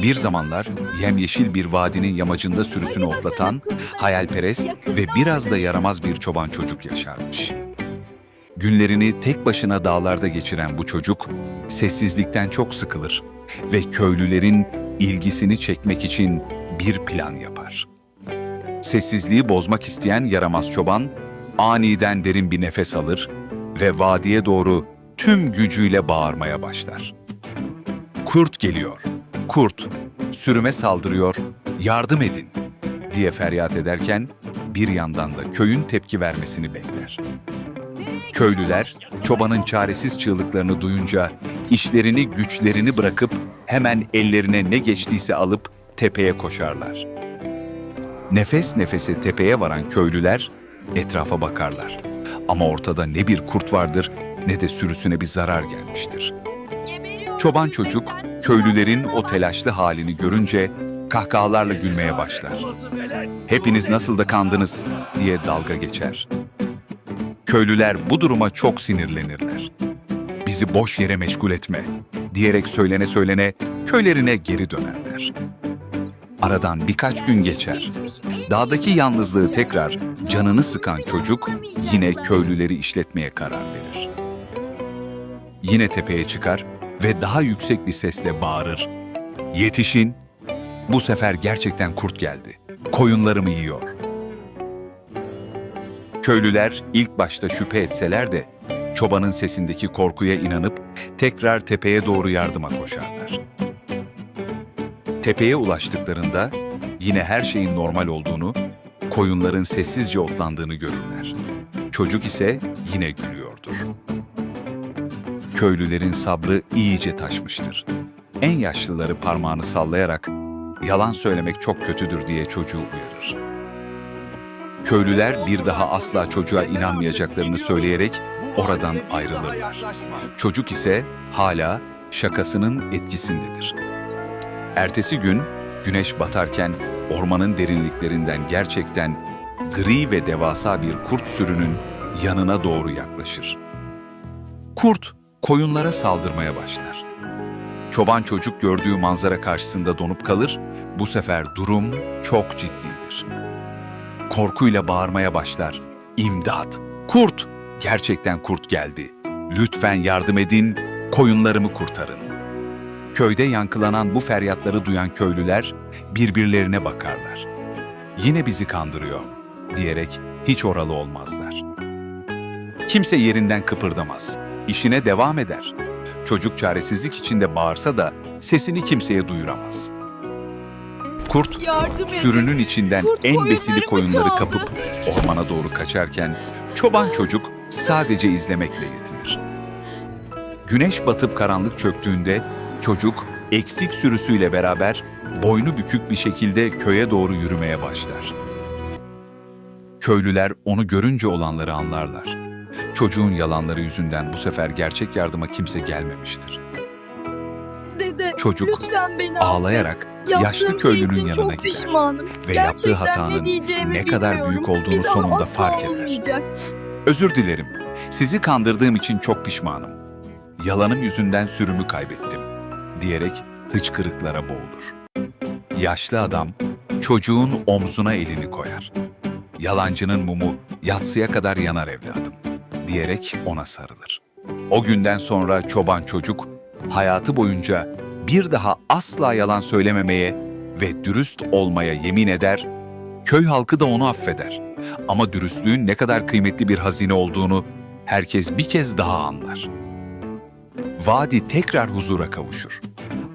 Bir zamanlar yemyeşil bir vadinin yamacında sürüsünü otlatan, hayalperest ve biraz da yaramaz bir çoban çocuk yaşarmış. Günlerini tek başına dağlarda geçiren bu çocuk, sessizlikten çok sıkılır ve köylülerin ilgisini çekmek için bir plan yapar. Sessizliği bozmak isteyen yaramaz çoban, aniden derin bir nefes alır ve vadiye doğru tüm gücüyle bağırmaya başlar. "Kurt geliyor! Kurt! Sürüme saldırıyor! Yardım edin!" diye feryat ederken bir yandan da köyün tepki vermesini bekler. Köylüler çobanın çaresiz çığlıklarını duyunca işlerini güçlerini bırakıp hemen ellerine ne geçtiyse alıp tepeye koşarlar. Nefes nefese tepeye varan köylüler etrafa bakarlar. Ama ortada ne bir kurt vardır ne de sürüsüne bir zarar gelmiştir. Çoban çocuk köylülerin o telaşlı halini görünce kahkahalarla gülmeye başlar. "Hepiniz nasıl da kandınız?" diye dalga geçer. Köylüler bu duruma çok sinirlenirler. "Bizi boş yere meşgul etme" diyerek söylene söylene köylerine geri dönerler. Aradan birkaç gün geçer. Dağdaki yalnızlığı tekrar canını sıkan çocuk yine köylüleri işletmeye karar verir. Yine tepeye çıkar ve daha yüksek bir sesle bağırır. "Yetişin! Bu sefer gerçekten kurt geldi. Koyunlarımı yiyor." Köylüler ilk başta şüphe etseler de çobanın sesindeki korkuya inanıp tekrar tepeye doğru yardıma koşarlar. Tepeye ulaştıklarında yine her şeyin normal olduğunu, koyunların sessizce otlandığını görürler. Çocuk ise yine gülüyordur. Köylülerin sabrı iyice taşmıştır. En yaşlıları parmağını sallayarak "Yalan söylemek çok kötüdür" diye çocuğu uyarır. Köylüler bir daha asla çocuğa inanmayacaklarını söyleyerek oradan ayrılırlar. Çocuk ise hala şakasının etkisindedir. Ertesi gün güneş batarken ormanın derinliklerinden gerçekten gri ve devasa bir kurt sürünün yanına doğru yaklaşır. Kurt koyunlara saldırmaya başlar. Çoban çocuk gördüğü manzara karşısında donup kalır, bu sefer durum çok ciddidir. Korkuyla bağırmaya başlar. "İmdat! Kurt! Gerçekten kurt geldi. Lütfen yardım edin, koyunlarımı kurtarın." Köyde yankılanan bu feryatları duyan köylüler birbirlerine bakarlar. "Yine bizi kandırıyor" diyerek hiç oralı olmazlar. Kimse yerinden kıpırdamaz, işine devam eder. Çocuk çaresizlik içinde bağırsa da sesini kimseye duyuramaz. Kurt, sürünün içinden en besili koyunları kapıp ormana doğru kaçarken çoban çocuk sadece izlemekle yetinir. Güneş batıp karanlık çöktüğünde çocuk eksik sürüsüyle beraber boynu bükük bir şekilde köye doğru yürümeye başlar. Köylüler onu görünce olanları anlarlar. Çocuğun yalanları yüzünden bu sefer gerçek yardıma kimse gelmemiştir. Dede, Çocuk lütfen beni ağlayarak affet. yaşlı Yaptığım şey köylünün için yanına çok gider pişmanım. ve yaptığı Gerçekten hatanın diyeceğimi ne kadar bilmiyorum. büyük olduğunu Bir daha sonunda asla fark eder. olmayacak. "Özür dilerim, sizi kandırdığım için çok pişmanım. Yalanım yüzünden sürümü kaybettim" diyerek hıçkırıklara boğulur. Yaşlı adam çocuğun omzuna elini koyar. "Yalancının mumu yatsıya kadar yanar evladım" diyerek ona sarılır. O günden sonra çoban çocuk hayatı boyunca bir daha asla yalan söylememeye ve dürüst olmaya yemin eder, köy halkı da onu affeder. Ama dürüstlüğün ne kadar kıymetli bir hazine olduğunu herkes bir kez daha anlar. Vadi tekrar huzura kavuşur.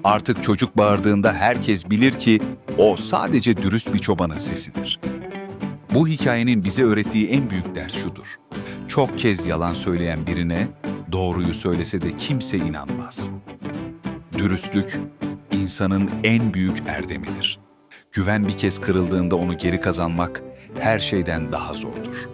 Artık çocuk bağırdığında herkes bilir ki o sadece dürüst bir çobanın sesidir. Bu hikayenin bize öğrettiği en büyük ders şudur: çok kez yalan söyleyen birine doğruyu söylese de kimse inanmaz. Dürüstlük insanın en büyük erdemidir. Güven bir kez kırıldığında onu geri kazanmak her şeyden daha zordur.